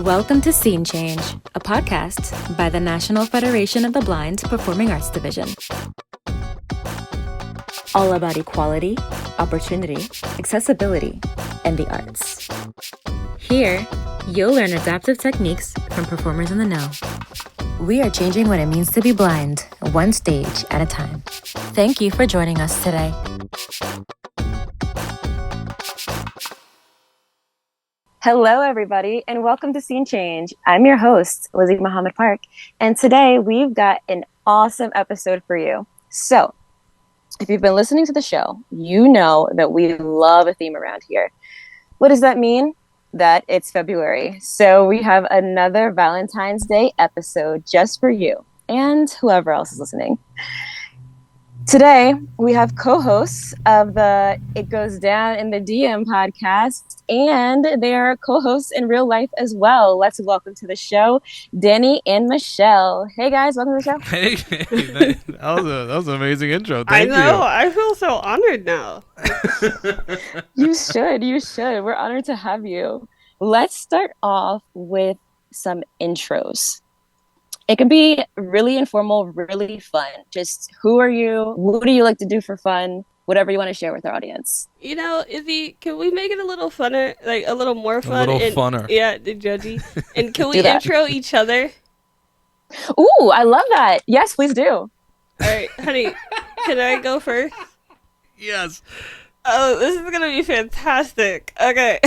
Welcome to Scene Change, a podcast by the National Federation of the Blind Performing Arts Division. All about equality, opportunity, accessibility, and the arts. Here, you'll learn adaptive techniques from performers in the know. We are changing what it means to be blind, one stage at a time. Thank you for joining us today. Hello, everybody, and welcome to Scene Change. I'm your host, Lizzy Muhammad Park, and today we've got an awesome episode for you. So, if you've been listening to the show, you know that we love a theme around here. What does that mean? That it's February. So we have another Valentine's Day episode just for you and whoever else is listening. Today, we have co-hosts of the It Goes Down in the DM podcast, and they are co-hosts in real life as well. Let's welcome to the show, Danny and Michelle. Hey guys, welcome to the show. Hey, that was an amazing intro. Thank you. I know. I feel so honored now. You should. We're honored to have you. Let's start off with some intros. It can be really informal, really fun. Just who are you? What do you like to do for fun? Whatever you want to share with our audience. You know, Izzy, can we make it a little funner? Like a little more fun? A little funner. Yeah, the judgy. And can we intro each other? Ooh, I love that. Yes, please do. All right, honey, can I go first? Yes. Oh, this is going to be fantastic. Okay.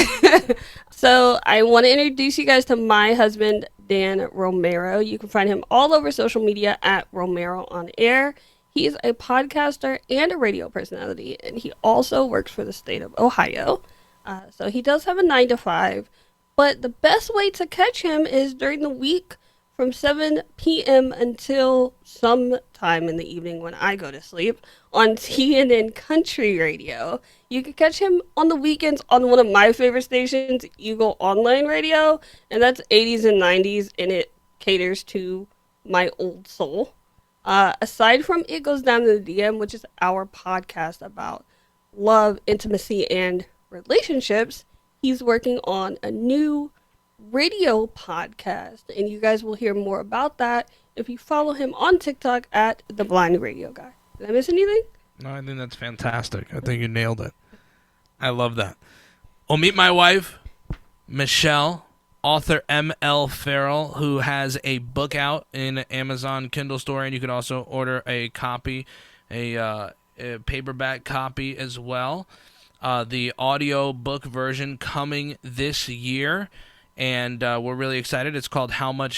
So I want to introduce you guys to my husband, Dan Romero. You can find him all over social media at Romero on Air. He's a podcaster and a radio personality, and he also works for the state of Ohio. So he does have a 9 to 5, but the best way to catch him is during the week from 7 p.m. until some time in the evening when I go to sleep on TNN Country Radio. You can catch him on the weekends on one of my favorite stations, Eagle Online Radio, and that's 80s and 90s, and it caters to my old soul. Aside from It Goes Down in the DM, which is our podcast about love, intimacy, and relationships, he's working on a new radio podcast, and you guys will hear more about that if you follow him on TikTok at The Blind Radio Guy. Did I miss anything? No, I think that's fantastic. I think you nailed it. I love that. Well, meet my wife, Michelle, author M.L. Farrell, who has a book out in Amazon Kindle store, and you can also order a copy, a paperback copy as well. The audio book version coming this year. And we're really excited. It's called What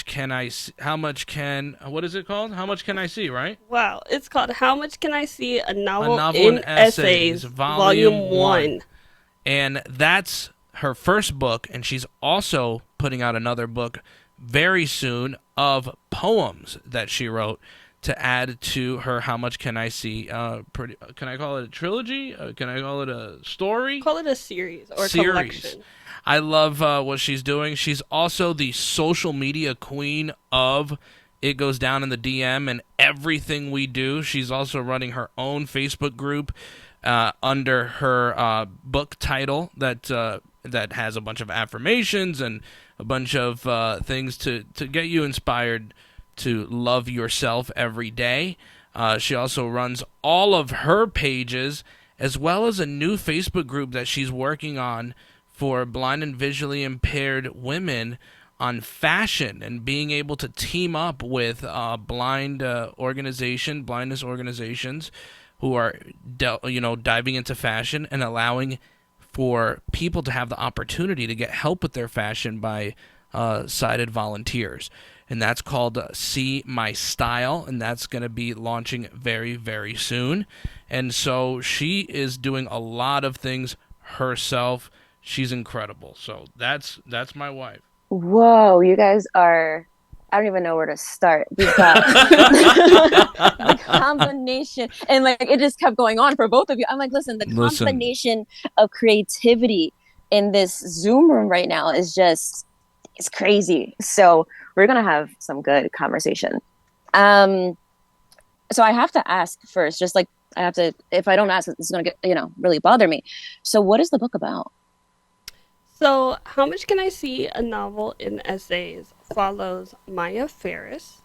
is it called? How Much Can I See, right? Wow. It's called How Much Can I See? A Novel in Essays, Volume 1. And that's her first book, and she's also putting out another book very soon of poems that she wrote to add to her How Much Can I See? Can I call it a trilogy? Can I call it a story? Call it a series or collection. I love what she's doing. She's also the social media queen of It Goes Down in the DM and everything we do. She's also running her own Facebook group under her book title that has a bunch of affirmations and a bunch of things to get you inspired to love yourself every day. She also runs all of her pages as well as a new Facebook group that she's working on for blind and visually impaired women on fashion and being able to team up with blindness organizations who are diving into fashion and allowing for people to have the opportunity to get help with their fashion by sighted volunteers. And that's called See My Style, and that's going to be launching very, very soon. And so she is doing a lot of things herself. She's incredible. So that's my wife. Whoa, you guys are... I don't even know where to start. You've got the combination, and like it just kept going on for both of you. I'm like, listen, combination of creativity in this Zoom room right now is just, it's crazy. So we're gonna have some good conversation. So I have to ask first, just like I have to, if I don't ask, it's gonna get, really bother me. So what is the book about? So, How Much Can I See? A Novel in Essays follows Maya Ferris,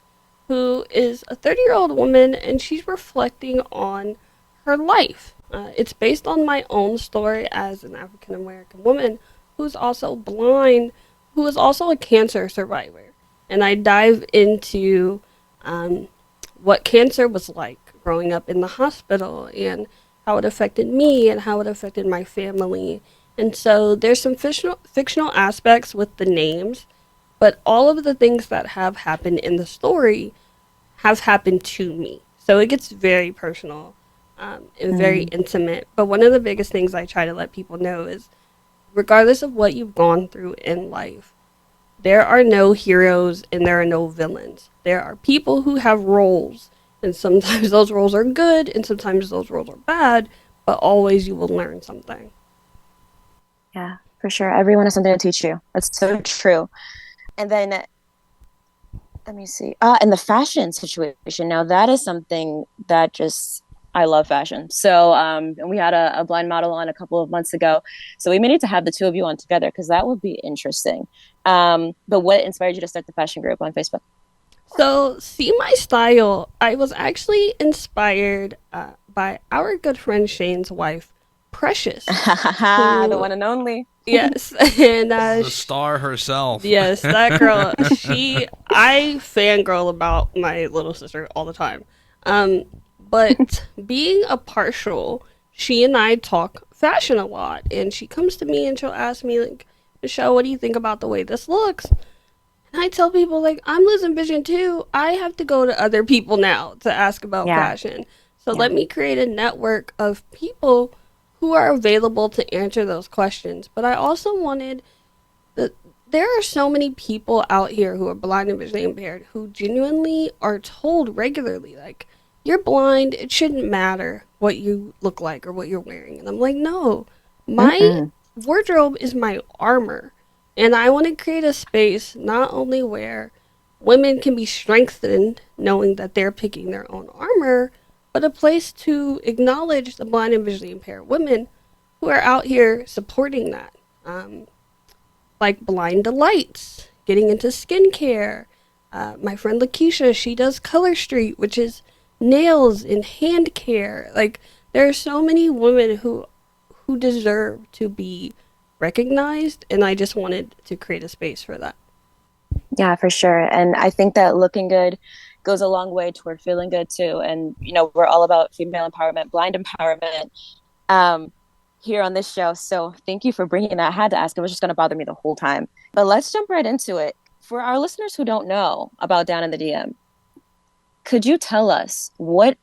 who is a 30-year-old woman and she's reflecting on her life. It's based on my own story as an African American woman who's also blind, who is also a cancer survivor. And I dive into um, what cancer was like growing up in the hospital and how it affected me and how it affected my family. And so there's some fictional aspects with the names, but all of the things that have happened in the story have happened to me. So it gets very personal and very Mm, intimate. But one of the biggest things I try to let people know is regardless of what you've gone through in life, there are no heroes and there are no villains. There are people who have roles, and sometimes those roles are good and sometimes those roles are bad, but always you will learn something. yeah, for sure. Everyone has something to teach you. That's so true. And then let me see. And the fashion situation. Now that is something that just I love fashion. So and we had a blind model on a couple of months ago. So we may need to have the two of you on together because that would be interesting. But what inspired you to start the fashion group on Facebook? So, See My Style, I was actually inspired by our good friend Shane's wife, Precious, The who, one and only. yes, and The star herself. yes, that girl, I fangirl about my little sister all the time. Um, but being a partial, she and I talk fashion a lot, and she comes to me and she'll ask me, like, Michelle, what do you think about the way this looks? And I tell people, like, I'm losing vision too. I have to go to other people now to ask about Yeah, fashion. So yeah, let me create a network of people who are available to answer those questions. But I also wanted the there are so many people out here who are blind and visually impaired who genuinely are told regularly, like, you're blind, it shouldn't matter what you look like or what you're wearing. And I'm like, no, my mm-mm. wardrobe is my armor. And I want to create a space not only where women can be strengthened knowing that they're picking their own armor, but a place to acknowledge the blind and visually impaired women who are out here supporting that. Like Blind Delights, getting into skincare. My friend Lakeisha, she does Color Street, which is nails and hand care. Like there are so many women who deserve to be recognized, and I just wanted to create a space for that. Yeah, for sure. And I think that looking good goes a long way toward feeling good too. And we're all about female empowerment, blind empowerment, um, here on this show. So thank you for bringing that. I had to ask. It was just going to bother me the whole time. But let's jump right into it. For our listeners who don't know about Down in the DM, could you tell us what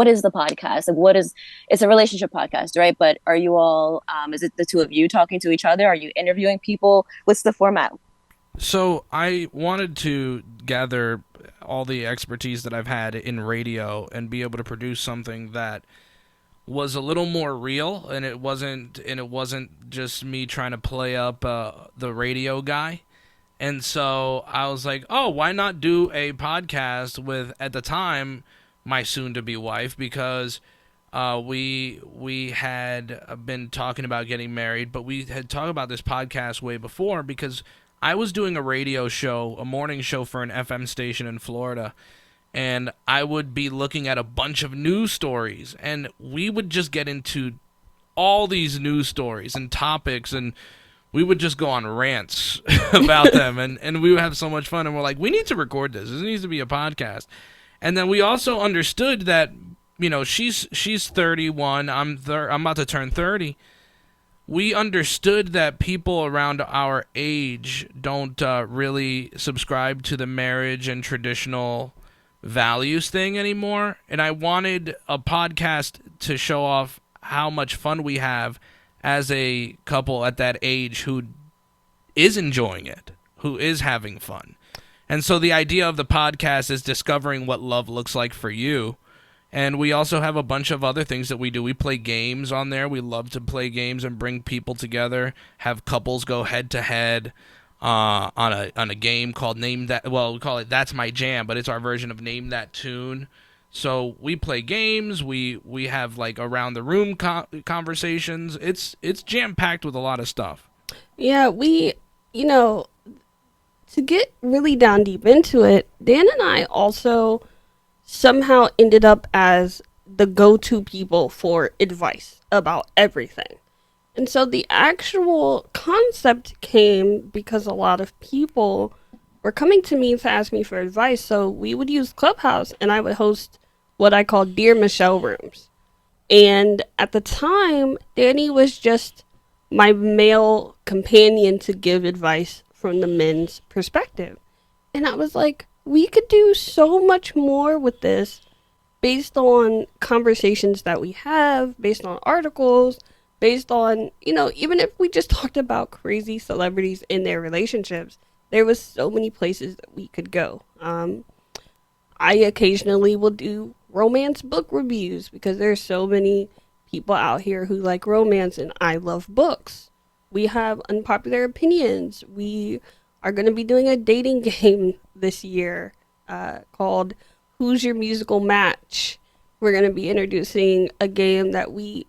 is the podcast? Like, what is it's a relationship podcast, right? But are you all? Is it the two of you talking to each other? Are you interviewing people? What's the format? So I wanted to gather all the expertise that I've had in radio and be able to produce something that was a little more real, and it wasn't just me trying to play up the radio guy. And so I was like, oh, why not do a podcast with, at the time, my soon-to-be wife, because we had been talking about getting married, but we had talked about this podcast way before because I was doing a radio show, a morning show for an FM station in Florida, and I would be looking at a bunch of news stories, and we would just get into all these news stories and topics, and we would just go on rants about them, and we would have so much fun, and we're like, we need to record this. This needs to be a podcast. And then we also understood that, she's 31, I'm about to turn 30. We understood that people around our age don't really subscribe to the marriage and traditional values thing anymore. And I wanted a podcast to show off how much fun we have as a couple at that age who is enjoying it, who is having fun. And so the idea of the podcast is discovering what love looks like for you. And we also have a bunch of other things that we do. We play games on there. We love to play games and bring people together, have couples go head to head on a game called Name That. Well, we call it That's My Jam, but it's our version of Name That Tune. So we play games. We have like around the room conversations. It's jam packed with a lot of stuff. Yeah, you know, to get really down deep into it, Dan and I also somehow ended up as the go to people for advice about everything. And so the actual concept came because a lot of people were coming to me to ask me for advice. So we would use Clubhouse and I would host what I call Dear Michelle rooms. And at the time, Danny was just my male companion to give advice from the men's perspective. And I was like, we could do so much more with this based on conversations that we have, based on articles, based on, even if we just talked about crazy celebrities in their relationships, there was so many places that we could go. I occasionally will do romance book reviews because there's so many people out here who like romance and I love books. We have unpopular opinions. We are going to be doing a dating game this year called Who's Your Musical Match. We're going to be introducing a game that we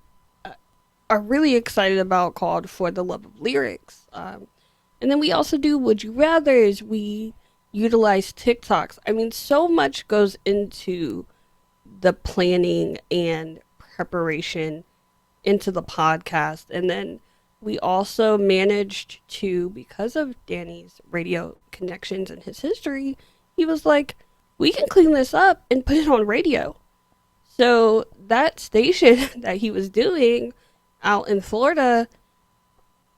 are really excited about called For the Love of Lyrics. And then we also do Would You Rathers. We utilize TikToks. I mean, so much goes into the planning and preparation into the podcast. And then we also managed to, because of Danny's radio connections and his history, he was like, we can clean this up and put it on radio. So that station that he was doing out in Florida,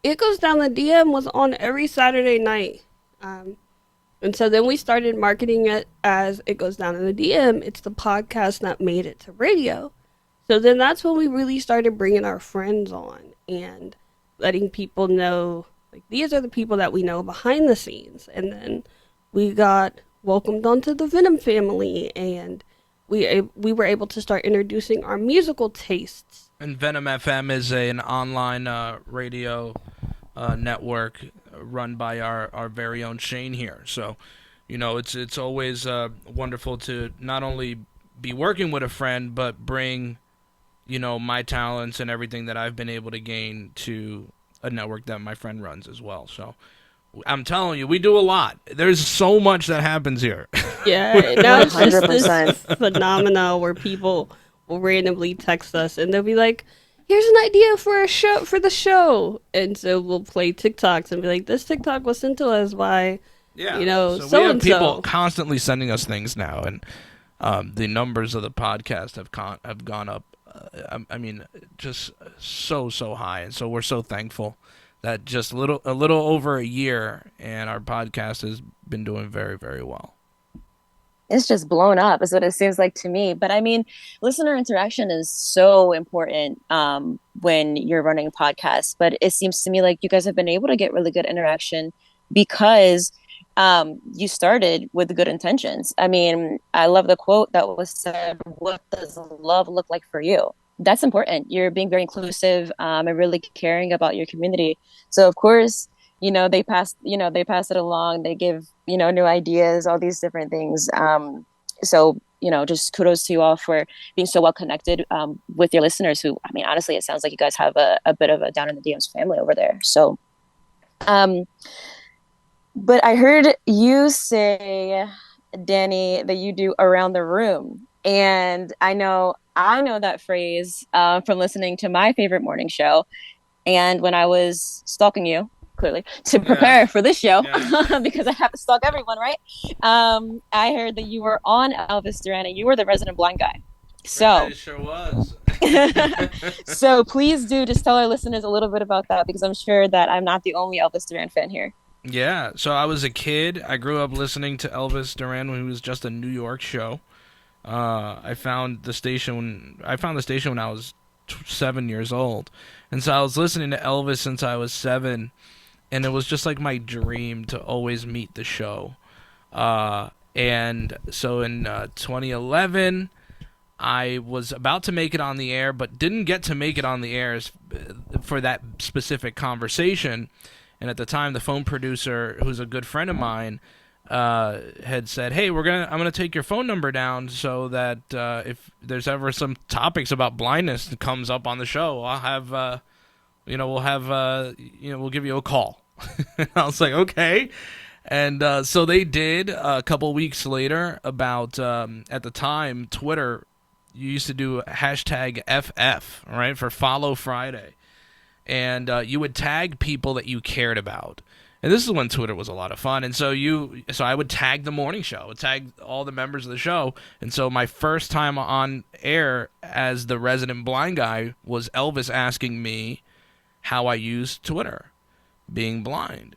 it goes down the DM was on every Saturday night. And so then we started marketing it as It Goes Down in the DM. It's the podcast that made it to radio. So then that's when we really started bringing our friends on and letting people know, like, these are the people that we know behind the scenes. And then we got welcomed onto the Venom family, and we were able to start introducing our musical tastes. And Venom FM is an online radio network run by our very own Shane here. So, it's always wonderful to not only be working with a friend, but bring, my talents and everything that I've been able to gain to a network that my friend runs as well. So I'm telling you, we do a lot. There's so much that happens here. Yeah, now it's just this 100%. phenomena where people will randomly text us and they'll be like, here's an idea for the show. And so we'll play TikToks and be like, this TikTok was sent to us by, Yeah. so we have and people so. constantly sending us things now, and the numbers of the podcast have gone up. I mean, just so high, and so we're so thankful that just a little over a year, and our podcast has been doing very, very well. It's just blown up is what it seems like to me. But I mean, listener interaction is so important when you're running podcasts. But it seems to me like you guys have been able to get really good interaction because you started with good intentions. I mean, I love the quote that was said, what does love look like for you? That's important. You're being very inclusive and really caring about your community. So of course, they pass it along. They give, new ideas, all these different things. So, just kudos to you all for being so well connected with your listeners who, I mean, honestly, it sounds like you guys have a bit of a down in the DMs family over there. So, but I heard you say, Danny, that you do around the room. And I know that phrase from listening to my favorite morning show. And when I was stalking you, clearly, to prepare for this show, because I have to stalk everyone, right? I heard that you were on Elvis Duran and you were the resident blind guy. So It sure was. so please do just tell our listeners a little bit about that, because I'm sure that I'm not the only Elvis Duran fan here. Yeah, so I was a kid. I grew up listening to Elvis Duran when he was just a New York show. I found the station when I was 7 years old, and so I was listening to Elvis since I was 7, and it was just like my dream to always meet the show. And so in 2011, I was about to make it on the air, but didn't get to make it on the air for that specific conversation. And at the time, the phone producer, who's a good friend of mine, had said, "Hey, I'm gonna take your phone number down so that if there's ever some topics about blindness that comes up on the show, I'll have, we'll give you a call." I was like, okay. And so they did a couple weeks later. About at the time, Twitter, you used to do hashtag FF, right, for Follow Friday, and you would tag people that you cared about. And this is when Twitter was a lot of fun. And so I would tag the morning show, I would tag all the members of the show. And so my first time on air as the resident blind guy was Elvis asking me how I used Twitter, being blind.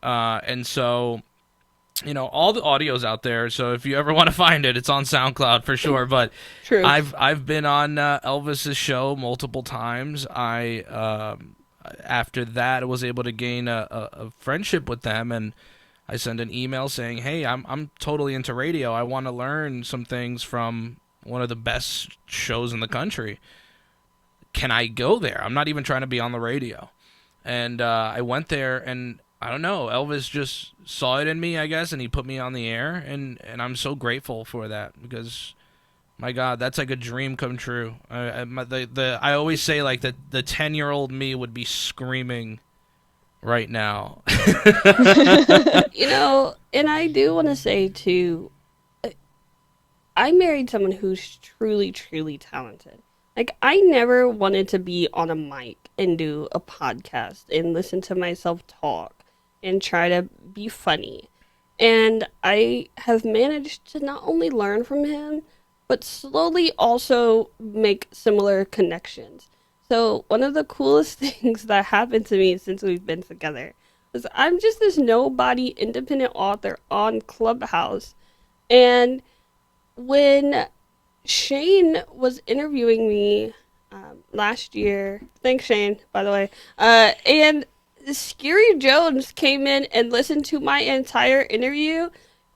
And so, all the audio's out there. So if you ever want to find it, it's on SoundCloud for sure. But True. I've been on Elvis's show multiple times. I after that, I was able to gain a friendship with them, and I sent an email saying, "Hey, I'm totally into radio. I want to learn some things from one of the best shows in the country. Can I go there? I'm not even trying to be on the radio." And I went there, and I don't know, Elvis just saw it in me, I guess, and he put me on the air, and I'm so grateful for that, because my God, that's like a dream come true. I always say, like, the 10-year-old me would be screaming right now. And I do want to say too, I married someone who's truly, truly talented. Like, I never wanted to be on a mic and do a podcast and listen to myself talk and try to be funny. And I have managed to not only learn from him, but slowly also make similar connections. So, one of the coolest things that happened to me since we've been together is I'm just this nobody independent author on Clubhouse. And when Shane was interviewing me last year. Thanks, Shane, by the way. And Scary Jones came in and listened to my entire interview,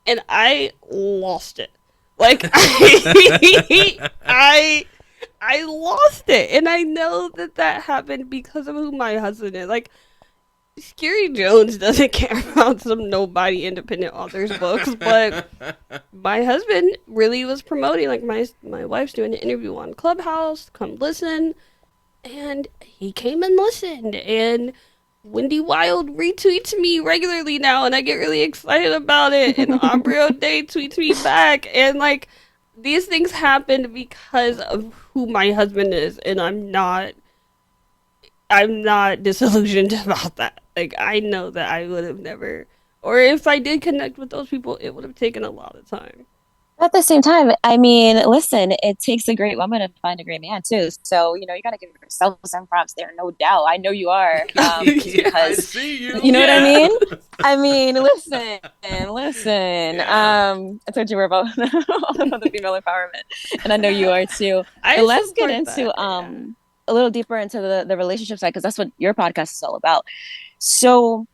and I lost it. Like, I lost it, and I know that happened because of who my husband is. Like, Scary Jones doesn't care about some nobody independent author's books, but my husband really was promoting, like, my wife's doing an interview on Clubhouse, come listen, and he came and listened, and Wendy Wild retweets me regularly now, and I get really excited about it, and Aubrey O'Day tweets me back, and, like, these things happened because of who my husband is, and I'm not disillusioned about that. Like, I know that I would have never, or if I did connect with those people, it would have taken a lot of time. At the same time, I mean, listen, it takes a great woman to find a great man too. So, you got to give yourself some props there, no doubt. I know you are, Yeah, because I see you. you know what I Yeah. mean? I mean, listen. Yeah. I told you we're both all about the female empowerment, and I know you are too. I But let's get support into that, yeah. a little deeper into the relationship side, because that's what your podcast is all about. So,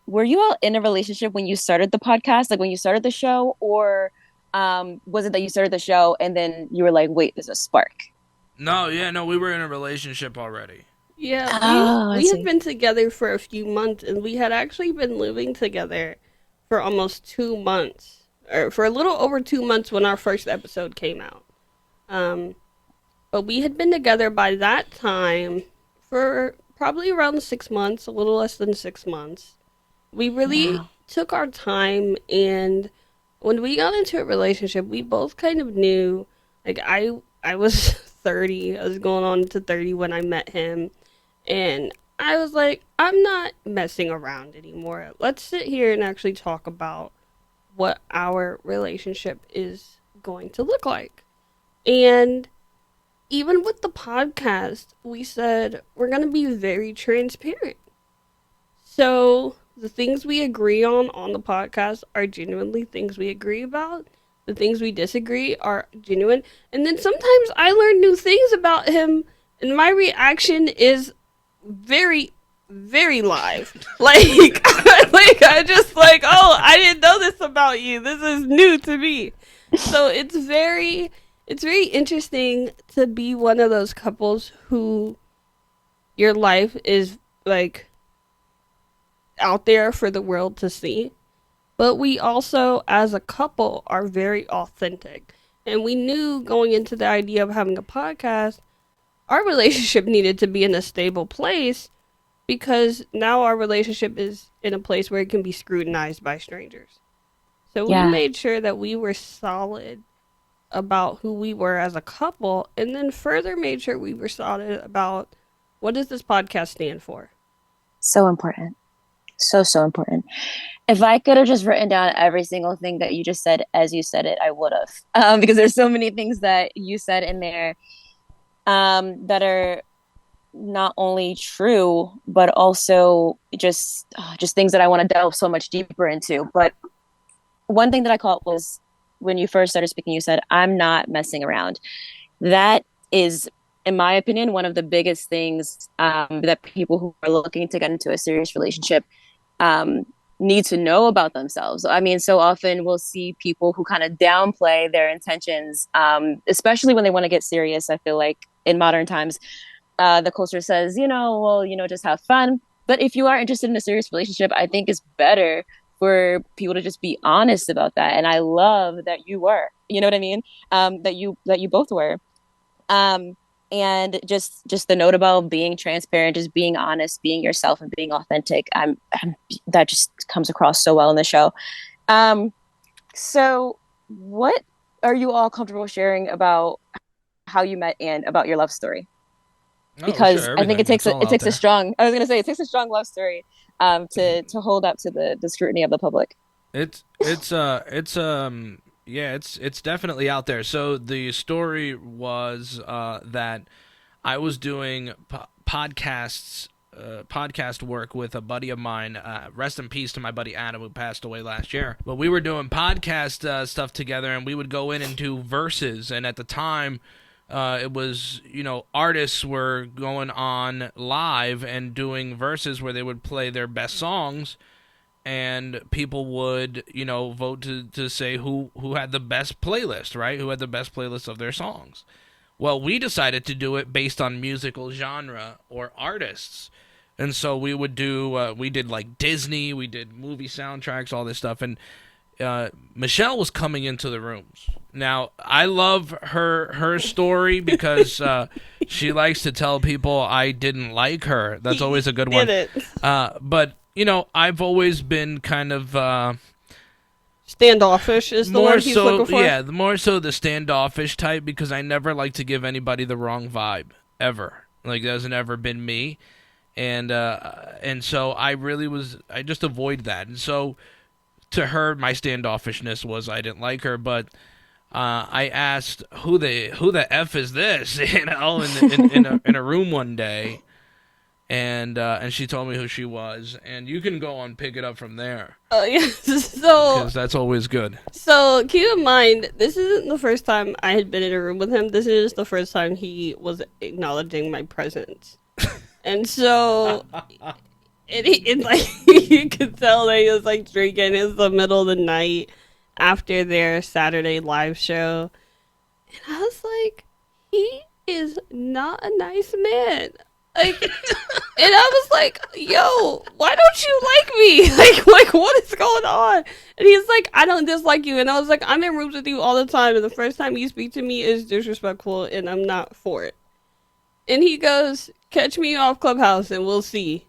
were you all in a relationship when you started the podcast, like when you started the show, or was it that you started the show and then you were like, wait, there's a spark? No, we were in a relationship already. Yeah, we Oh, I we had see. been together for a few months, and we had actually been living together for almost 2 months, or for a little over 2 months when our first episode came out. Um, but we had been together by that time for probably around 6 months, a little less than 6 months. We really Wow. took our time, and when we got into a relationship, we both kind of knew. Like, I was 30, I was going on to 30 when I met him, and I was like, I'm not messing around anymore. Let's sit here and actually talk about what our relationship is going to look like. And even with the podcast, we said we're going to be very transparent. So the things we agree on the podcast are genuinely things we agree about. The things we disagree are genuine. And then sometimes I learn new things about him, and my reaction is very, very live. Like, like I just like, oh, I didn't know this about you. This is new to me. So it's very interesting to be one of those couples who your life is like out there for the world to see. But we also, as a couple, are very authentic. And we knew going into the idea of having a podcast, our relationship needed to be in a stable place because now our relationship is in a place where it can be scrutinized by strangers. So we Yeah. made sure that we were solid about who we were as a couple, and then further made sure we were solid about what does this podcast stand for. So important. So important. If I could have just written down every single thing that you just said as you said it, I would have. Because there's so many things that you said in there that are not only true, but also just things that I want to delve so much deeper into. But one thing that I caught was when you first started speaking, you said, "I'm not messing around." That is, in my opinion, one of the biggest things that people who are looking to get into a serious relationship um, need to know about themselves. I mean, so often we'll see people who kind of downplay their intentions, especially when they want to get serious. I feel like in modern times, the culture says, well, just have fun. But if you are interested in a serious relationship, I think it's better for people to just be honest about that. And I love that you were, you know what I mean? That you both were. Um, and just the note about being transparent, just being honest, being yourself, and being authentic. That just comes across so well in the show. Um, so, what are you all comfortable sharing about how you met and about your love story? Oh, we'll share Because I think everything. It's all it out takes a there. strong. I was gonna say it takes a strong love story to hold up to the scrutiny of the public. It's definitely out there. So the story was that I was doing podcast work with a buddy of mine. Rest in peace to my buddy Adam, who passed away last year. But we were doing podcast stuff together, and we would go in and do verses. And at the time, it was, artists were going on live and doing verses where they would play their best songs, and people would, vote to say who had the best playlist, right? Who had the best playlist of their songs. Well, we decided to do it based on musical genre or artists. And so we did like Disney, we did movie soundtracks, all this stuff. And Michelle was coming into the rooms. Now, I love her story because she likes to tell people I didn't like her. That's always a good one. Did it. But, I've always been kind of Standoffish is the word he's looking for. Yeah, more so the standoffish type, because I never like to give anybody the wrong vibe ever. Like, that hasn't ever been me, and so I just avoid that. And so to her, my standoffishness was I didn't like her, but I asked who the f is this, in a room one day, and she told me who she was, and you can go on pick it up from there. Yes. So Because that's always good. So keep in mind, this isn't the first time I had been in a room with him. This is the first time he was acknowledging my presence, and so it's like you could tell that he was like drinking. It was the middle of the night after their Saturday live show, and I was like, he is not a nice man. Like, and I was like, yo, why don't you like me? Like what is going on? And he's like, I don't dislike you. And I was like, I'm in rooms with you all the time, and the first time you speak to me is disrespectful, and I'm not for it. And he goes, catch me off Clubhouse and we'll see.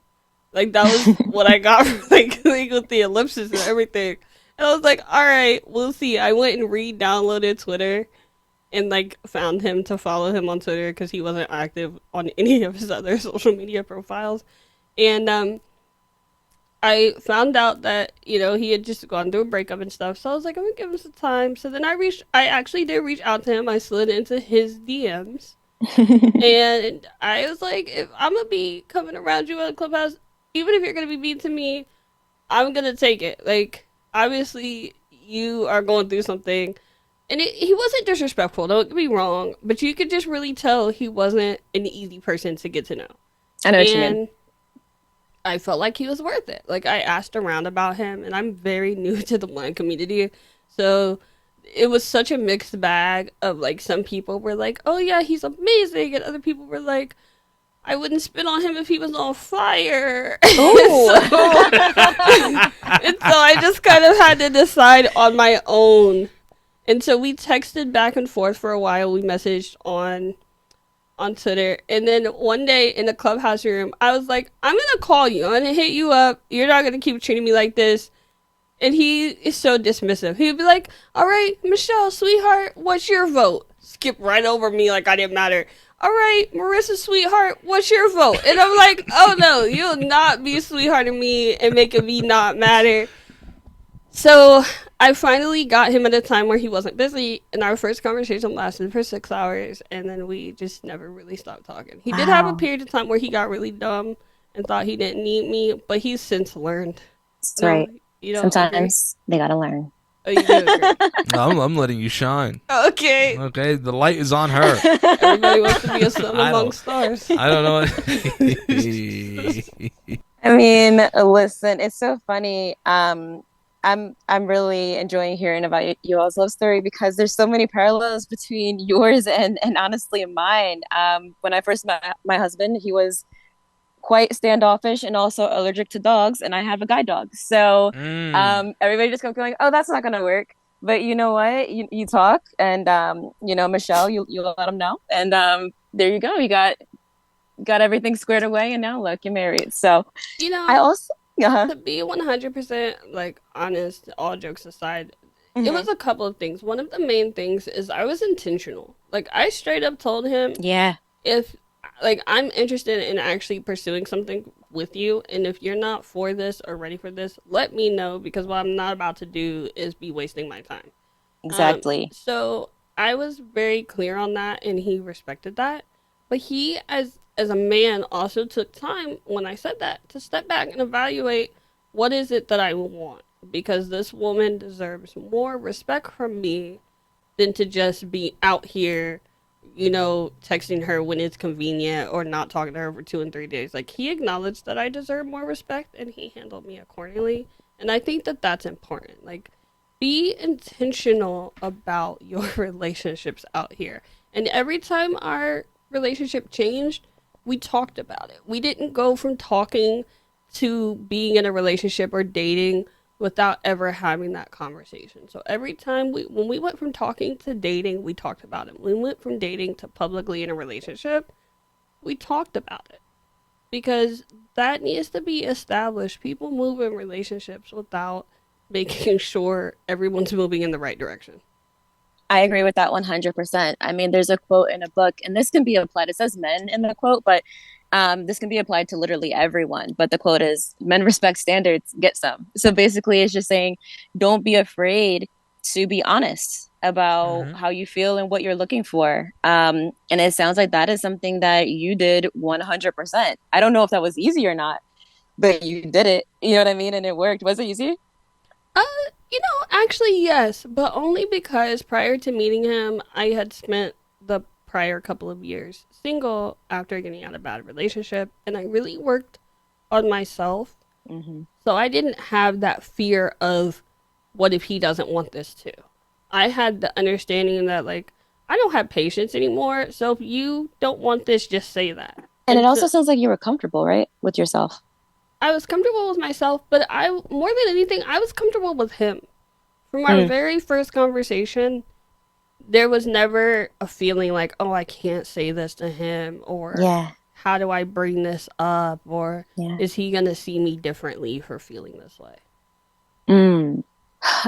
Like, that was what I got like with the ellipsis and everything. And I was like, all right, we'll see. I went and re-downloaded Twitter and like found him to follow him on Twitter because he wasn't active on any of his other social media profiles. And I found out that, he had just gone through a breakup and stuff. So I was like, I'm gonna give him some time. So then I actually did reach out to him. I slid into his DMs. And I was like, if I'm gonna be coming around you on Clubhouse, even if you're gonna be mean to me, I'm gonna take it. Like, obviously you are going through something. And he wasn't disrespectful, don't get me wrong, but you could just really tell he wasn't an easy person to get to know. I know what you mean. I felt like he was worth it. Like, I asked around about him, and I'm very new to the blind community, so it was such a mixed bag of, like, some people were like, oh yeah, he's amazing, and other people were like, I wouldn't spit on him if he was on fire. And so I just kind of had to decide on my own. And so we texted back and forth for a while. We messaged on on Twitter. And then one day in the clubhouse room, I was like, I'm going to call you. I'm going to hit you up. You're not going to keep treating me like this. And he is so dismissive. He'd be like, all right, Michelle, sweetheart, what's your vote? Skip right over me like I didn't matter. All right, Marissa, sweetheart, what's your vote? And I'm like, oh no, you'll not be sweethearting me and making me not matter. So I finally got him at a time where he wasn't busy, and our first conversation lasted for 6 hours, and then we just never really stopped talking. He did have a Wow. period of time where he got really dumb and thought he didn't need me, but he's since learned. That's No, right. you don't agree? Sometimes they gotta learn. Oh, you do agree? I'm letting you shine. Okay. Okay, the light is on her. Everybody wants to be a sun I among don't. stars. I don't know. I mean, listen, it's so funny. I'm really enjoying hearing about you all's love story because there's so many parallels between yours and honestly mine. When I first met my husband, he was quite standoffish and also allergic to dogs, and I have a guide dog. So Mm. everybody just kept going, "Oh, that's not gonna work." But you know what? You talk, and Michelle, you let him know, and there you go. You got everything squared away, and now look, you're married. So You I know, also, yeah. to be 100% like honest, all jokes aside, it Hmm. was a couple of things. One of the main things is I was intentional. Like I straight up told him Yeah, if like I'm interested in actually pursuing something with you, and if you're not for this or ready for this, let me know because what I'm not about to do is be wasting my time. exactly. So I was very clear on that, and he respected that. But he, as a man, also took time when I said that to step back and evaluate what is it that I want, because this woman deserves more respect from me than to just be out here, texting her when it's convenient or not talking to her for 2 and 3 days. Like he acknowledged that I deserve more respect, and he handled me accordingly. And I think that that's important. Like be intentional about your relationships out here. And every time our relationship changed, we talked about it. We didn't go from talking to being in a relationship or dating without ever having that conversation. So every time when we went from talking to dating, we talked about it. When we went from dating to publicly in a relationship, we talked about it. Because that needs to be established. People move in relationships without making sure everyone's moving in the right direction. I agree with that 100%. I mean, there's a quote in a book, and this can be applied. It says men in the quote, but this can be applied to literally everyone. But the quote is, "Men respect standards, get some." So basically, it's just saying, don't be afraid to be honest about Hmm. how you feel and what you're looking for. And it sounds like that is something that you did 100%. I don't know if that was easy or not, but you did it. You know what I mean? And it worked. Was it easy? Uh, actually, yes, but only because prior to meeting him, I had spent the prior couple of years single after getting out of a bad relationship, and I really worked on myself. Hmm. So I didn't have that fear of what if he doesn't want this too. I had the understanding that, like, I don't have patience anymore, so if you don't want this, just say that. And it And also so sounds like you were comfortable, right, with yourself. I was comfortable with myself, but I, more than anything, I was comfortable with him. From our Mm, very first conversation, there was never a feeling like, oh, I can't say this to him, or yeah, how do I bring this up, or yeah. is he gonna see me differently for feeling this way? Mm.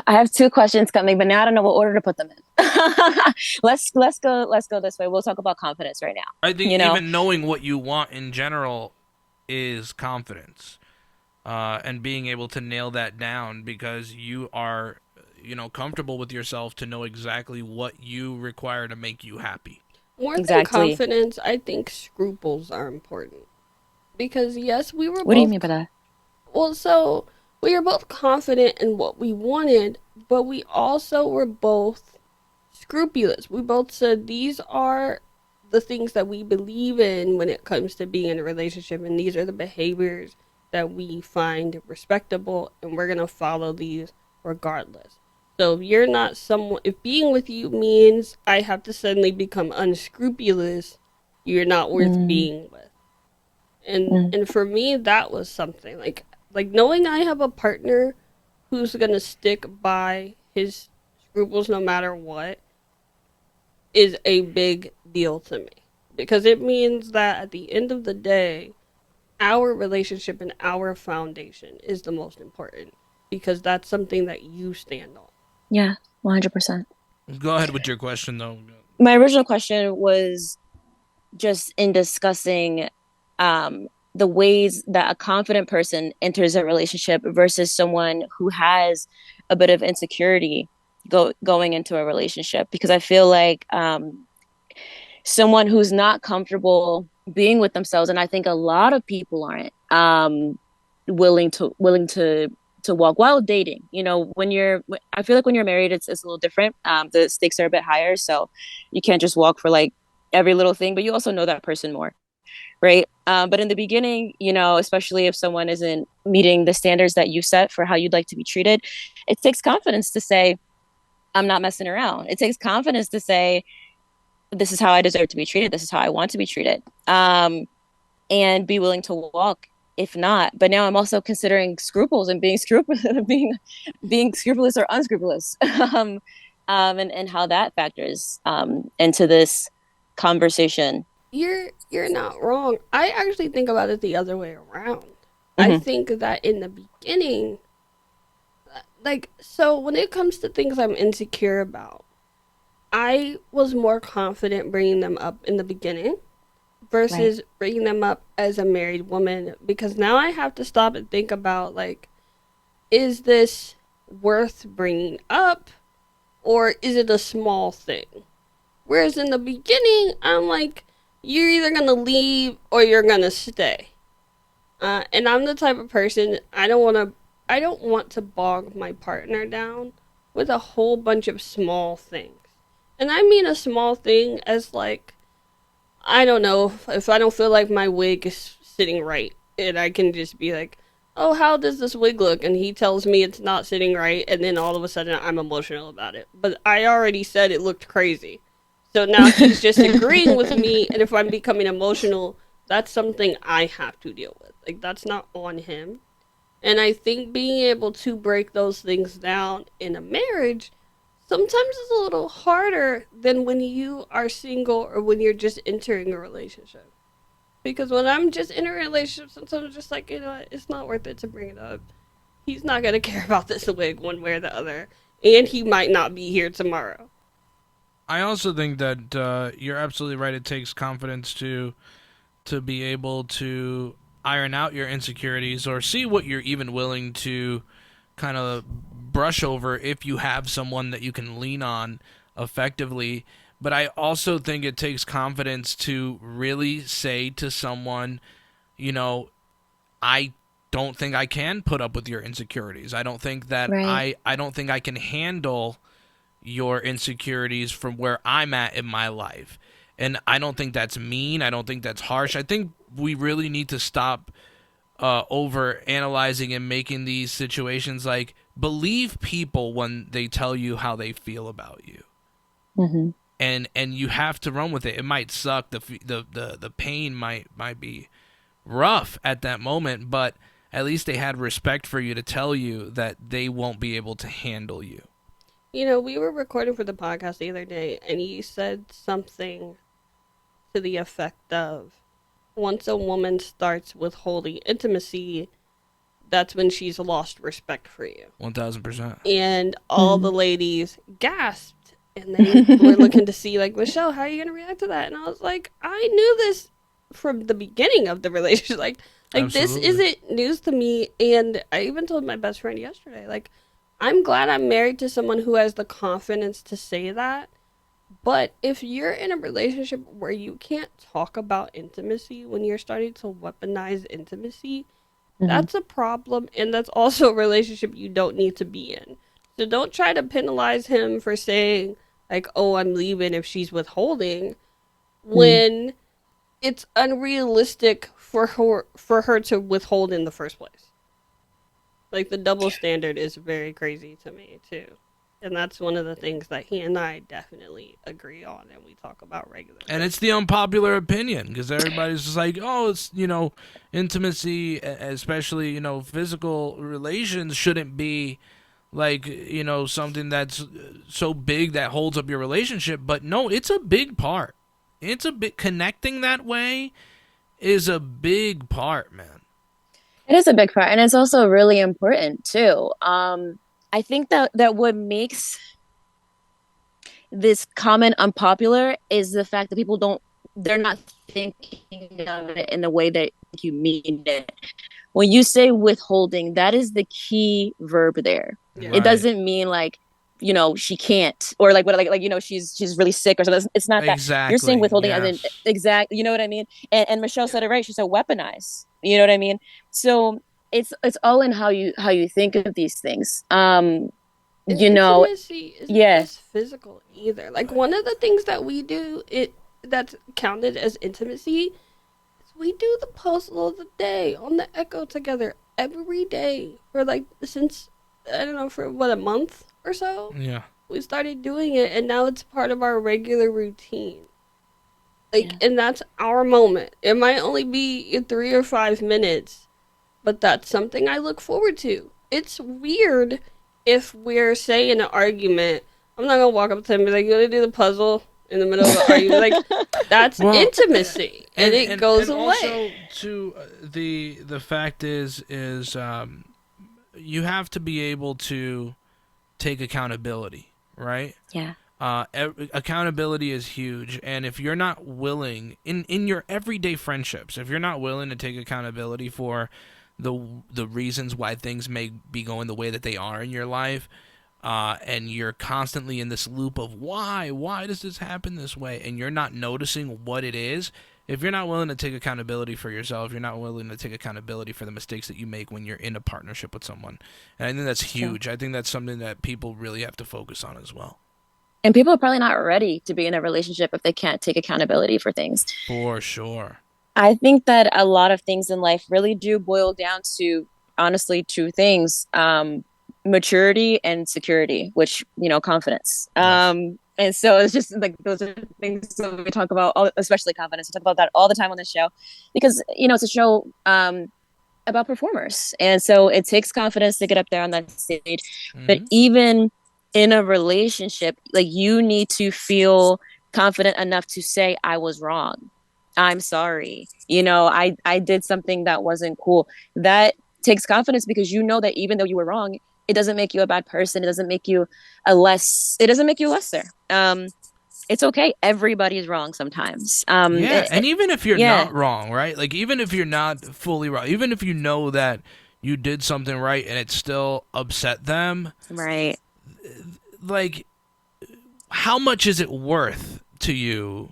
I have two questions coming, but now I don't know what order to put them in. Let's go this way. We'll talk about confidence right I now. think You know, even knowing what you want in general is confidence, and being able to nail that down because you are, comfortable with yourself to know exactly what you require to make you happy. More than exactly. confidence, I think scruples are important because yes, we were What do you both mean by that? well, so we were both confident in what we wanted, but we also were both scrupulous. We both said these are the things that we believe in when it comes to being in a relationship, and these are the behaviors that we find respectable, and we're gonna follow these regardless. So if you're not someone, if being with you means I have to suddenly become unscrupulous, you're not worth Mm, being with. and mm, and for me that was something like knowing I have a partner who's gonna stick by his scruples no matter what is a big deal to me because it means that at the end of the day, our relationship and our foundation is the most important because that's something that you stand on. Yeah, 100%. Go ahead with your question, though. My original question was just in discussing the ways that a confident person enters a relationship versus someone who has a bit of insecurity going into a relationship. Because I feel like someone who's not comfortable being with themselves, and I think a lot of people aren't willing to walk while dating. You know, I feel like when you're married, it's a little different. The stakes are a bit higher, so you can't just walk for like every little thing, but you also know that person more, right? But in the beginning, you know, especially if someone isn't meeting the standards that you set for how you'd like to be treated, it takes confidence to say, I'm not messing around. It takes confidence to say, this is how I deserve to be treated. This is how I want to be treated. And be willing to walk if not. But now I'm also considering scruples and being scrupulous, being scrupulous or unscrupulous, and how that factors into this conversation. You're not wrong. I actually think about it the other way around. I Mm-hmm. think that in the beginning, like, so when it comes to things I'm insecure about, I was more confident bringing them up in the beginning Right. versus bringing them up as a married woman because now I have to stop and think about, like, is this worth bringing up or is it a small thing? Whereas in the beginning, I'm like, you're either gonna leave or you're gonna stay. And I'm the type of person I don't want to bog my partner down with a whole bunch of small things. And I mean a small thing as like, I don't know, if I don't feel like my wig is sitting right, and I can just be like, oh, how does this wig look? And he tells me it's not sitting right, and then all of a sudden I'm emotional about it. But I already said it looked crazy. So now he's just agreeing with me, and if I'm becoming emotional, that's something I have to deal with. Like, that's not on him. And I think being able to break those things down in a marriage sometimes is a little harder than when you are single or when you're just entering a relationship. Because when I'm just in a relationship, sometimes I'm just like, you know, it's not worth it to bring it up. He's not going to care about this wig one way or the other. And he might not be here tomorrow. I also think that you're absolutely right. It takes confidence to be able to iron out your insecurities or see what you're even willing to kind of brush over if you have someone that you can lean on effectively. But I also think it takes confidence to really say to someone, you know, I don't think I can put up with your insecurities. I don't think that Right. I don't think I can handle your insecurities from where I'm at in my life. And I don't think that's mean. I don't think that's harsh. I think we really need to stop over analyzing and making these situations like believe people when they tell you how they feel about you. Mm-hmm. And you have to run with it. It might suck. The pain might be rough at that moment, but at least they had respect for you to tell you that they won't be able to handle you. You know, we were recording for the podcast the other day, and you said something to the effect of once a woman starts withholding intimacy, that's when she's lost respect for you. 1000%. And all the ladies gasped and they were looking to see, like, Michelle, how are you going to react to that? And I was like, I knew this from the beginning of the relationship. Like this Absolutely. isn't news to me. And I even told my best friend yesterday, like, I'm glad I'm married to someone who has the confidence to say that. But if you're in a relationship where you can't talk about intimacy, when you're starting to weaponize intimacy, Mm-hmm. that's a problem. And that's also a relationship you don't need to be in. So don't try to penalize him for saying, like, oh, I'm leaving if she's withholding, when it's unrealistic for her to withhold in the first place. Like, the double standard is very crazy to me too. And that's one of the things that he and I definitely agree on and we talk about And regularly. it's the unpopular opinion because everybody's just like, oh, it's, intimacy, especially, physical relations shouldn't be like, something that's so big that holds up your relationship. But no, it's a big part. it's a bit connecting that way is a big part, man. It is a big part, and it's also really important too. I think that what makes this comment unpopular is the fact that people don't they're not thinking of it in the way that you mean it. When you say withholding, that is the key verb there. Yeah. It Right. doesn't mean like, she can't, or like what, like she's really sick or something. It's not that. You're saying Exactly. withholding as in Yes. exact, you know what I mean? And Michelle said it right. She said weaponize. You know what I mean? So it's all in how you think of these things. And You know, intimacy isn't yeah, just physical either. Like one of the things that we do it that's counted as intimacy is we do the puzzle of the day on the Echo together every day for like since I don't know for what a month or so. Yeah. We started doing it and now it's part of our regular routine. Like yeah, and that's our moment. It might only be in 3 or 5 minutes, but that's something I look forward to. It's weird if we're say in an argument, I'm not gonna walk up to him and be like, "You gonna do the puzzle in the middle of the argument?" Like that's Well, intimacy, and it goes and away. also to the fact is you have to be able to take accountability, right? yeah, Accountability is huge, and if you're not willing in your everyday friendships, if you're not willing to take accountability for the reasons why things may be going the way that they are in your life, and you're constantly in this loop of why does this happen this way, and you're not noticing what it is. If you're not willing to take accountability for yourself, you're not willing to take accountability for the mistakes that you make when you're in a partnership with someone. And I think that's it's true. huge. I think that's something that people really have to focus on as well. And people are probably not ready to be in a relationship if they can't take accountability for things. For sure. I think that a lot of things in life really do boil down to honestly two things: maturity and security, which, confidence. Yes. And so it's just like those are things that we talk about, especially confidence. We talk about that all the time on this show because, it's a show about performers. And so it takes confidence to get up there on that stage. But Hmm. even in a relationship, like you need to feel confident enough to say, I was wrong. I'm sorry. I did something that wasn't cool. That takes confidence because you know that even though you were wrong, it doesn't make you a bad person. It doesn't make you lesser. It's okay. Everybody's wrong sometimes. Yeah, and even if you're Yeah, not wrong, right? Like even if you're not fully wrong, even if you know that you did something right and it still upset them, right. like how much is it worth to you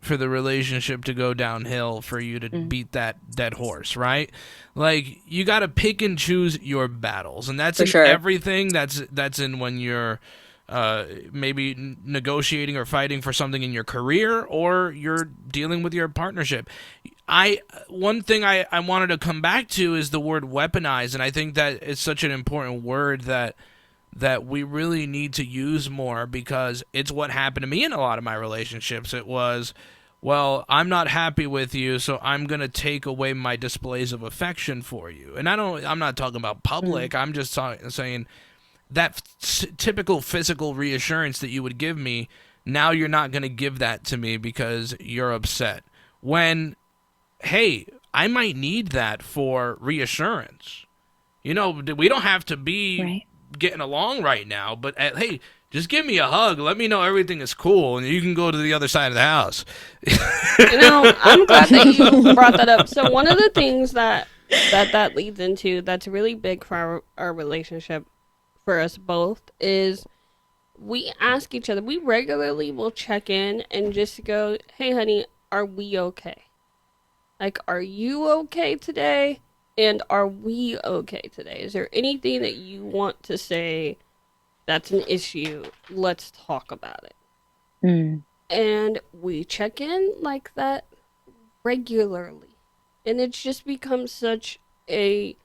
for the relationship to go downhill for you to Mm, beat that dead horse, right? Like you got to pick and choose your battles, and that's for in sure. everything. That's in when you're maybe negotiating or fighting for something in your career, or you're dealing with your partnership. I One thing I wanted to come back to is the word weaponize, and I think that it's such an important word that we really need to use more because it's what happened to me in a lot of my relationships. It was, well, I'm not happy with you, so I'm going to take away my displays of affection for you. And I'm not talking about Mm, public. I'm just saying that typical physical reassurance that you would give me, now you're not going to give that to me because you're upset. When, hey, I might need that for reassurance. We don't have to be right. getting along right now, but hey, just give me a hug. Let me know everything is cool, and you can go to the other side of the house. I'm glad that you brought that up. So one of the things that leads into that's really big for our relationship for us both is we ask each other. We regularly will check in and just go, "Hey, honey, are we okay? Like, are you okay today? And are we okay today? Is there anything that you want to say that's an issue? Let's talk about it." Mm, And we check in like that regularly. And it's just become such a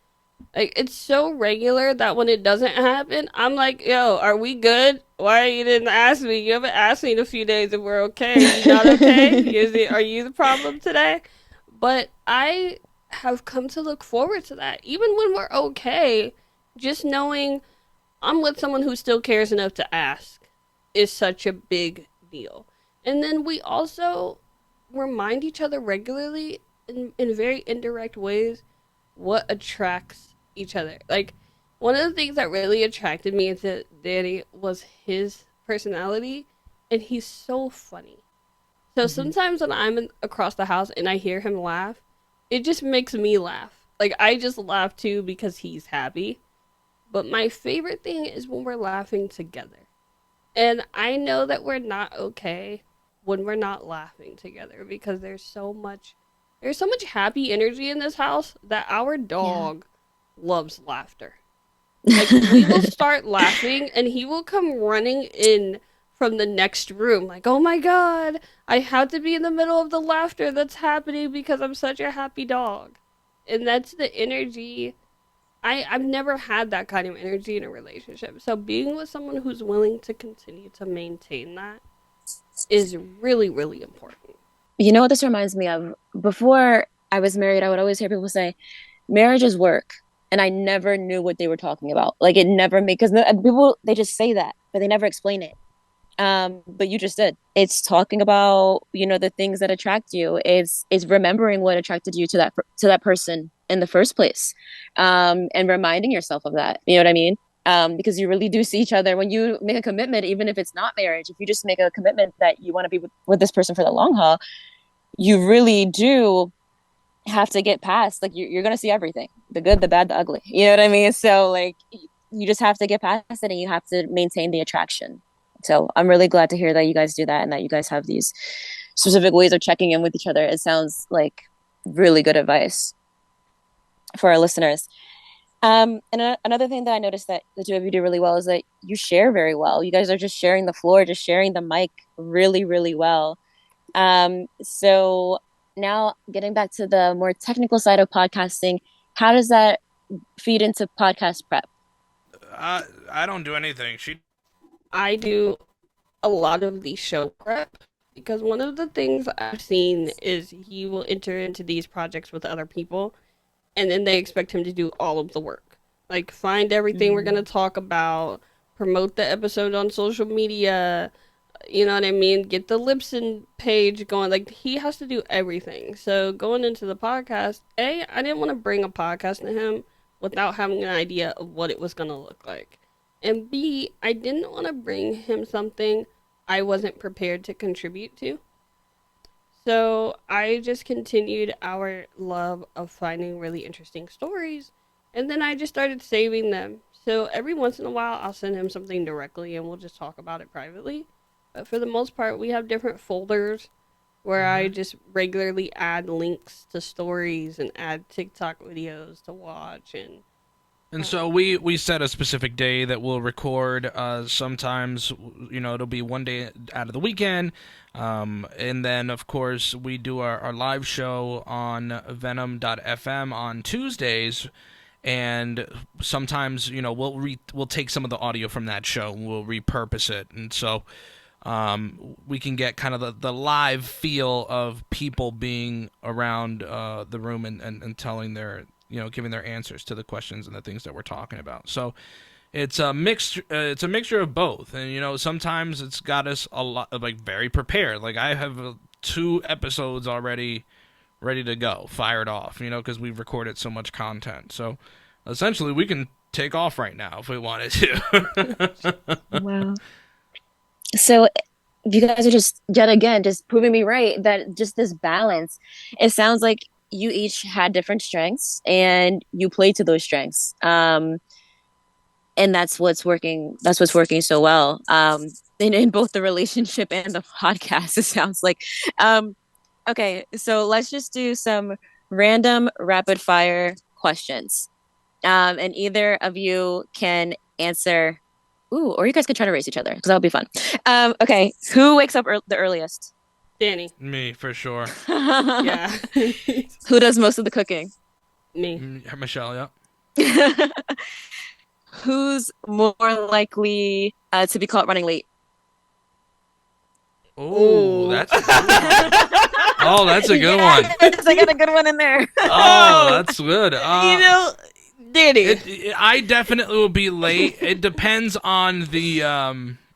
like it's so regular that when it doesn't happen, I'm like, "Yo, are we good? Why you didn't ask me? You haven't asked me in a few days if we're okay. Are you not okay? Are you the problem today?" But I have come to look forward to that. Even when we're okay, just knowing I'm with someone who still cares enough to ask is such a big deal. And then we also remind each other regularly in very indirect ways what attracts each other. Like, one of the things that really attracted me to Danny was his personality, and he's so funny. So sometimes when across the house and I hear him laugh, it just makes me laugh. Like, I just laugh too because he's happy. But my favorite thing is when we're laughing together. And I know that we're not okay when we're not laughing together because there's so much happy energy in this house that our dog loves laughter. Like, we will start laughing and he will come running in from the next room like, "Oh my god, I have to be in the middle of the laughter that's happening because I'm such a happy dog." And that's the energy. I've never had that kind of energy in a relationship. So being with someone who's willing to continue to maintain that is really, really important. You know what this reminds me of? Before I was married, I would always hear people say, marriage is work. And I never knew what they were talking about. Like, it never made, because people, they just say that, but they never explain it. But you just did. It's talking about, the things that attract you. It's remembering what attracted you to that person in the first place. And reminding yourself of that. You know what I mean? Because you really do see each other when you make a commitment, even if it's not marriage. If you just make a commitment that you want to be with this person for the long haul, you really do have to get past, like, you're going to see everything, the good, the bad, the ugly, you know what I mean? So, like, you just have to get past it and you have to maintain the attraction. So I'm really glad to hear that you guys do that and that you guys have these specific ways of checking in with each other. It sounds like really good advice for our listeners. And another thing that I noticed that the two of you do really well is that you share very well. You guys are just sharing the floor, just sharing the mic really, really well. So now getting back to the more technical side of podcasting, how does that feed into podcast prep? I don't do anything. I do a lot of the show prep because one of the things I've seen is he will enter into these projects with other people and then they expect him to do all of the work. Like, find everything we're going to talk about, promote the episode on social media, you know what I mean? Get the Libsyn page going. Like, he has to do everything. So going into the podcast, I didn't want to bring a podcast to him without having an idea of what it was going to look like. And B, I didn't want to bring him something I wasn't prepared to contribute to. So I just continued our love of finding really interesting stories. And then I just started saving them. So every once in a while, I'll send him something directly and we'll just talk about it privately. But for the most part, we have different folders where I just regularly add links to stories and add TikTok videos to watch. And so we set a specific day that we'll record. Sometimes, it'll be one day out of the weekend. And then, of course, we do our live show on Venom.fm on Tuesdays. And sometimes, we'll take some of the audio from that show and we'll repurpose it. And so we can get kind of the live feel of people being around the room and telling their, giving their answers to the questions and the things that we're talking about. So it's a mixture of both. And, sometimes it's got us a lot, like, very prepared. Like, I have 2 episodes already ready to go, fired off, because we've recorded so much content. So essentially we can take off right now if we wanted to. Wow. So you guys are just, yet again, just proving me right that just this balance, it sounds like you each had different strengths and you played to those strengths. And that's what's working so well. In both the relationship and the podcast, it sounds like. Okay, so let's just do some random rapid fire questions. And either of you can answer. Ooh, or you guys could try to race each other because that'll be fun. Okay, who wakes up the earliest? Danny. Me, for sure. Yeah. Who does most of the cooking? Me. Michelle, yeah. Who's more likely to be caught running late? Oh, that's a good one. I got a good one in there. Oh, that's good. Danny. I definitely will be late. It depends on the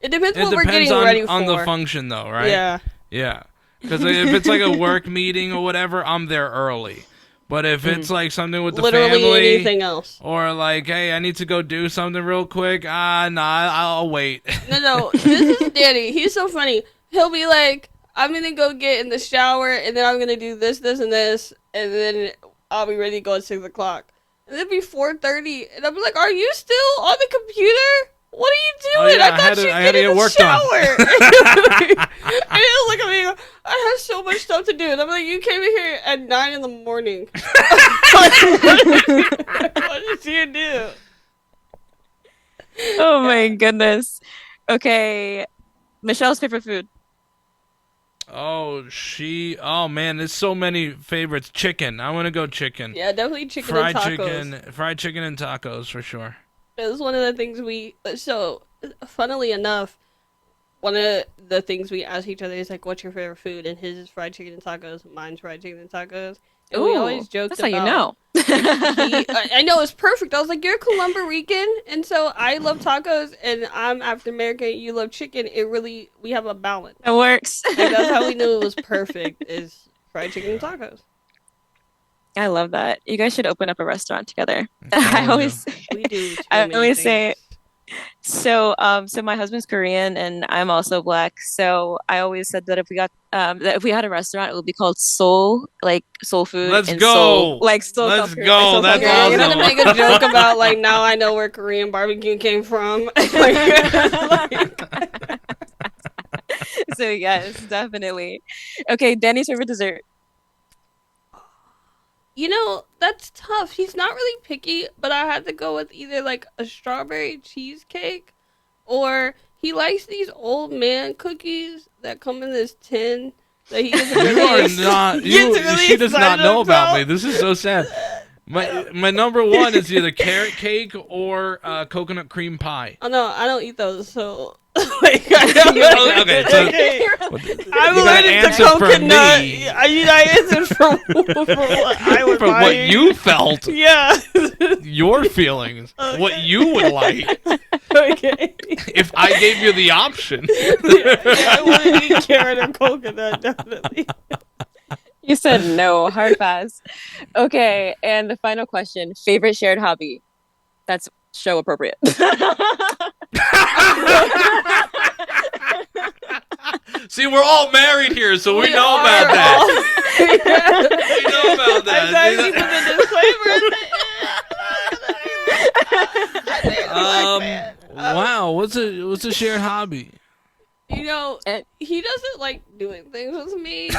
It depends what we're getting ready for. on the function, though, right? Yeah. Yeah. Because if it's like a work meeting or whatever, I'm there early. But if it's like something with the Literally family, anything else. or like, hey, I need to go do something real quick, nah, I'll wait. No, this is Danny. He's so funny. He'll be like, I'm gonna go get in the shower, and then I'm gonna do this, this, and this, and then I'll be ready to go at 6 o'clock. And it'll be 4:30, and I'll be like, are you still on the computer? What are you doing? Yeah, I thought you I had get to in get the work done. shower. And he'll look at me, I have so much stuff to do. And I'm like, you came in here at 9 in the morning. What did you do? Oh my goodness. Okay, Michelle's favorite food. Oh man, there's so many favorites. Chicken. I want to go chicken. Yeah, definitely chicken Fried and tacos. fried chicken and tacos for sure. It was one of the things so, funnily enough, one of the things we ask each other is like, what's your favorite food? And his is fried chicken and tacos, mine's fried chicken and tacos. And we always joked that's how about, you know. I know, it's perfect. I was like, you're Colombo Rican, and so I love tacos, and I'm African American, you love chicken. We have a balance. It works. Like, that's how we knew it was perfect, is fried chicken and tacos. I love that. You guys should open up a restaurant together. telling I always, We do. I always say, so my husband's Korean and I'm also black. So I always said that if we had a restaurant, it would be called Soul, like soul food. Let's and go. Soul, like Soul. Let's South Korea, go. like Soul That's South Korea. You're gonna awesome. make a joke about like, now I know where Korean barbecue came from. So yes, definitely. Okay, Danny's favorite dessert. You know, that's tough. He's not really picky, but I had to go with either like a strawberry cheesecake, or he likes these old man cookies that come in this tin that he gets You really, are not. he gets really She does not excited know about about. me. This is so sad. My number one is either carrot cake or coconut cream pie. Oh no, I don't eat those. So like, I don't know. Okay, so I'm you gotta allergic to answer for coconut. me. I answered for what I would For buy. what you felt, Yeah. your feelings, what you would like. Okay. If I gave you the option. I wouldn't eat carrot or coconut, definitely. You said no, hard pass. Okay, and the final question: favorite shared hobby. That's show appropriate. See, we're all married here, so we know about that. We know about I'm that. sorry, put the disclaimer. Wow, what's a shared hobby? You know, And- he doesn't like doing things with me. So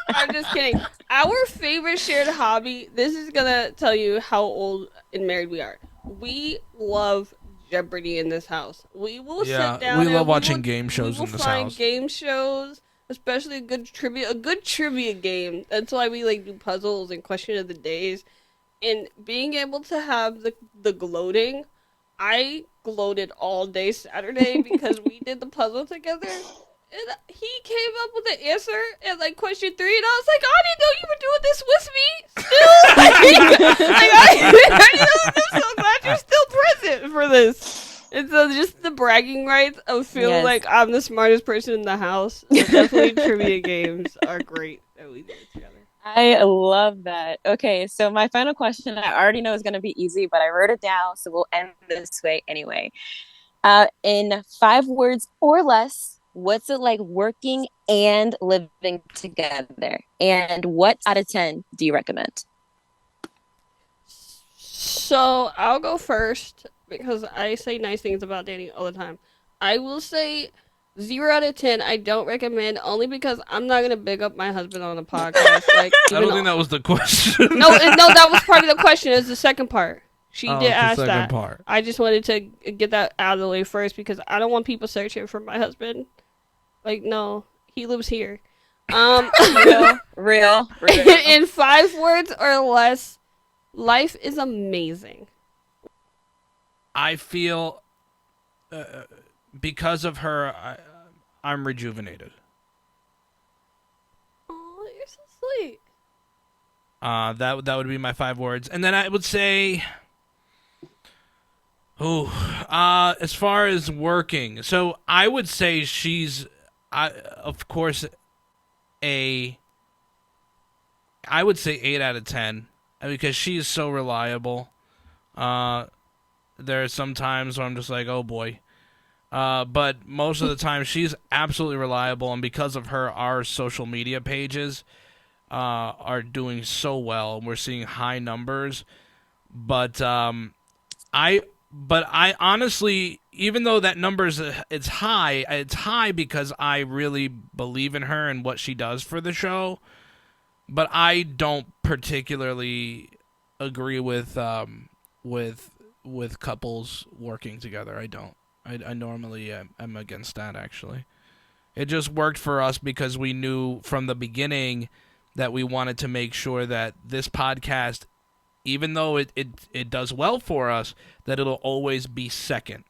I'm just kidding. Our favorite shared hobby, this is gonna tell you how old and married we are. We love Jeopardy in this house. We will sit down. we and love watching will- game shows we will in this find house. game shows, especially a good trivia game. That's why we like do puzzles and question of the days. And being able to have the gloating, I gloated all day Saturday because we did the puzzle together. And he came up with the answer at like question 3, and I was like, I didn't know you were doing this with me. Still, I'm so glad you're still present for this. And so just the bragging rights of feeling Yes. like I'm the smartest person in the house. Definitely trivia games are great that we do together. I love that. Okay, so my final question, I already know is going to be easy, but I wrote it down, so we'll end this way anyway. In 5 words or less, what's it like working and living together? And what out of 10 do you recommend? So I'll go first because I say nice things about Danny all the time. I will say 0 out of 10. I don't recommend, only because I'm not gonna big up my husband on the podcast. Like, I don't think that was the question. no, that was part of the question. It was the second part. She Oh, did it's the ask second that. part. I just wanted to get that out of the way first because I don't want people searching for my husband. Like, no, he lives here. Real. In 5 words or less, life is amazing. I feel because of her, I'm rejuvenated. Oh, you're so sweet. That would be my 5 words, and then I would say, as far as working, so I would say she's of course, a I would say 8 out of 10 because she is so reliable. Uh, there are some times where I'm just like, oh boy. But most of the time, she's absolutely reliable, and because of her, our social media pages are doing so well. We're seeing high numbers, but I but I honestly, even though that number is it's high because I really believe in her and what she does for the show. But I don't particularly agree with with couples working together. I don't. I normally am against that. Actually, it just worked for us because we knew from the beginning that we wanted to make sure that this podcast, even though it does well for us, that it'll always be second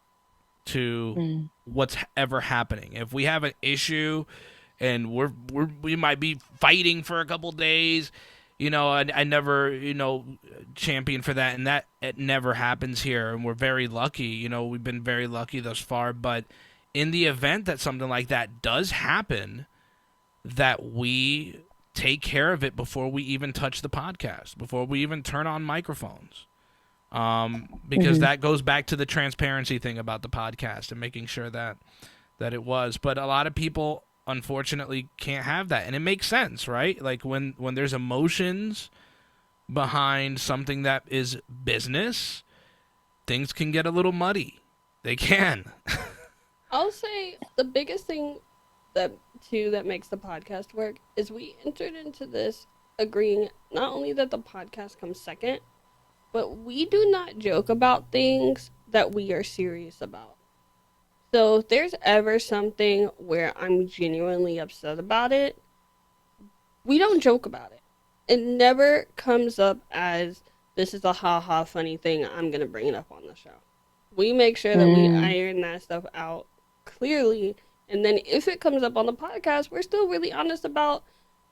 to Mm. what's ever happening. If we have an issue and we might be fighting for a couple days, I never, champion for that, and that it never happens here, and we're very lucky. We've been very lucky thus far, but in the event that something like that does happen, that we take care of it before we even touch the podcast, before we even turn on microphones. Because Mhm. that goes back to the transparency thing about the podcast and making sure that it was. But a lot of people unfortunately can't have that, and it makes sense, right? Like when there's emotions behind something that is business, things can get a little muddy. They can. I'll say the biggest thing that that makes the podcast work is we entered into this agreeing not only that the podcast comes second, but we do not joke about things that we are serious about. So if there's ever something where I'm genuinely upset about it, we don't joke about it. It never comes up as this is a ha ha funny thing. I'm gonna bring it up on the show. We make sure that we Mm. iron that stuff out clearly, and then if it comes up on the podcast, we're still really honest about,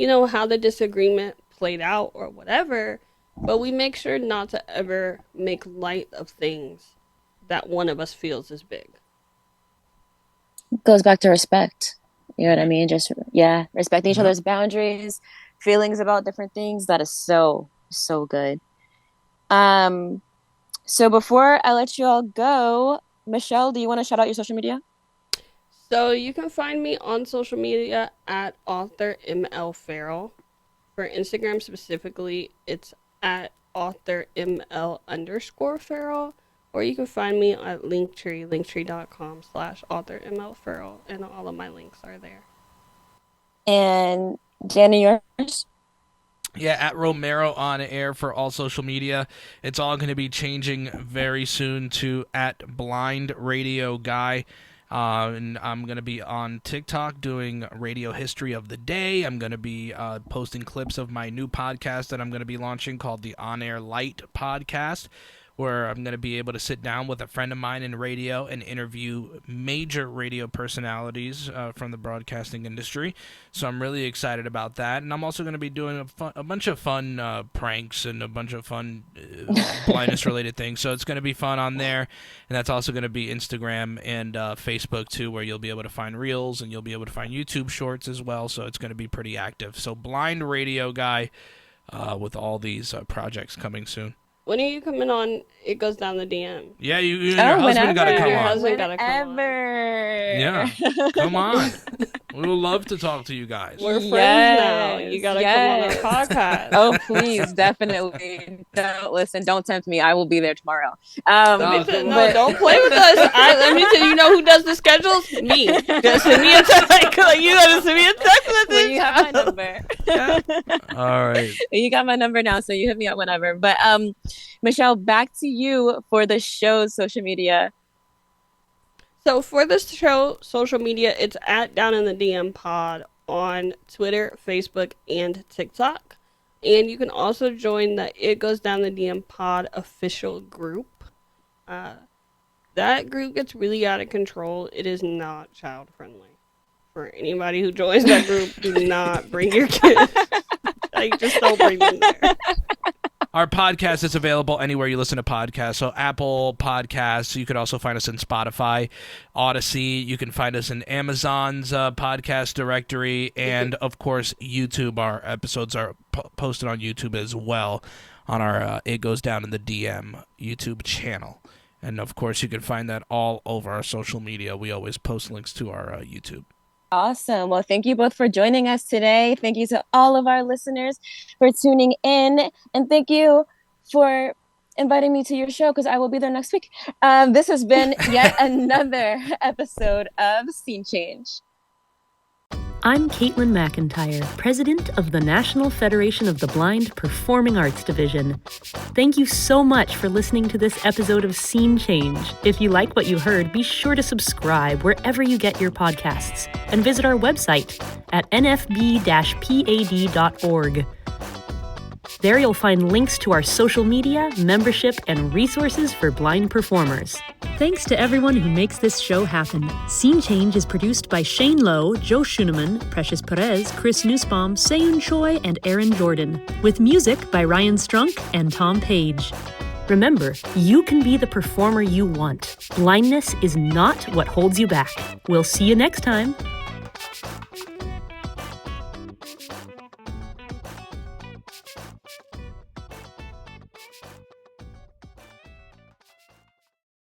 how the disagreement played out or whatever. But we make sure not to ever make light of things that one of us feels is big. Goes back to respect. You know what I mean? Just, yeah, respecting each Yep. other's boundaries, feelings about different things. That is so, so good. Um, so before I let you all go, Michelle, do you want to shout out your social media? So you can find me on social media at author ML Farrell. For Instagram specifically, it's at author ML underscore Farrell. Or you can find me at Linktree, linktree.com/author ML Farrell, and all of my links are there. And Jenny, yours? Yeah, at Romero on air for all social media. It's all going to be changing very soon to at Blind Radio Guy. And I'm going to be on TikTok doing radio history of the day. I'm going to be posting clips of my new podcast that I'm going to be launching called the On Air Light Podcast, where I'm going to be able to sit down with a friend of mine in radio and interview major radio personalities from the broadcasting industry. So I'm really excited about that. And I'm also going to be doing a bunch of fun pranks and a bunch of fun blindness related things. So it's going to be fun on there. And that's also going to be Instagram and Facebook too, where you'll be able to find reels and you'll be able to find YouTube shorts as well. So it's going to be pretty active. So Blind Radio Guy with all these projects coming soon. When are you coming on? It goes down the DM. Yeah, you and your Oh, husband got to whenever. come Your on. husband gotta come on. Whenever. Yeah, come on. We would love to talk to you guys. We're friends now. You Yes, gotta yes. come on our podcast. Oh, please, definitely. Don't listen. Don't tempt me. I will be there tomorrow. No, No, don't play with us. Let me tell you, know who does the schedules? Me. Just send me a text. Like, you gotta send me a text message. Well, you have my number. all right. You got my number now, so you hit me up whenever. But Michelle, back to you for the show's social media. So for this show, social media, it's at Down in the DM Pod on Twitter, Facebook, and TikTok. And you can also join the It Goes Down the DM Pod official group. That group gets really out of control. It is not child friendly. For anybody who joins that group, do not bring your kids. Like, just don't bring them there. our podcast is available anywhere you listen to podcasts. So Apple Podcasts. You could also find us in Spotify, Odyssey. You can find us in Amazon's podcast directory, and of course YouTube. Our episodes are posted on YouTube as well, on our It Goes Down in the DM YouTube channel. And of course you can find that all over our social media. We always post links to our YouTube. Awesome. Well, thank you both for joining us today. Thank you to all of our listeners for tuning in. And thank you for inviting me to your show, because I will be there next week. This has been yet another episode of Scene Change. I'm Caitlin McIntyre, president of the National Federation of the Blind Performing Arts Division. Thank you so much for listening to this episode of Scene Change. If you like what you heard, be sure to subscribe wherever you get your podcasts and visit our website at nfb-pad.org. There you'll find links to our social media, membership, and resources for blind performers. Thanks to everyone who makes this show happen. Scene Change is produced by Shane Lowe, Joe Schuneman, Precious Perez, Chris Nussbaum, Seyun Choi, and Aaron Jordan, with music by Ryan Strunk and Tom Page. Remember, you can be the performer you want. Blindness is not what holds you back. We'll see you next time.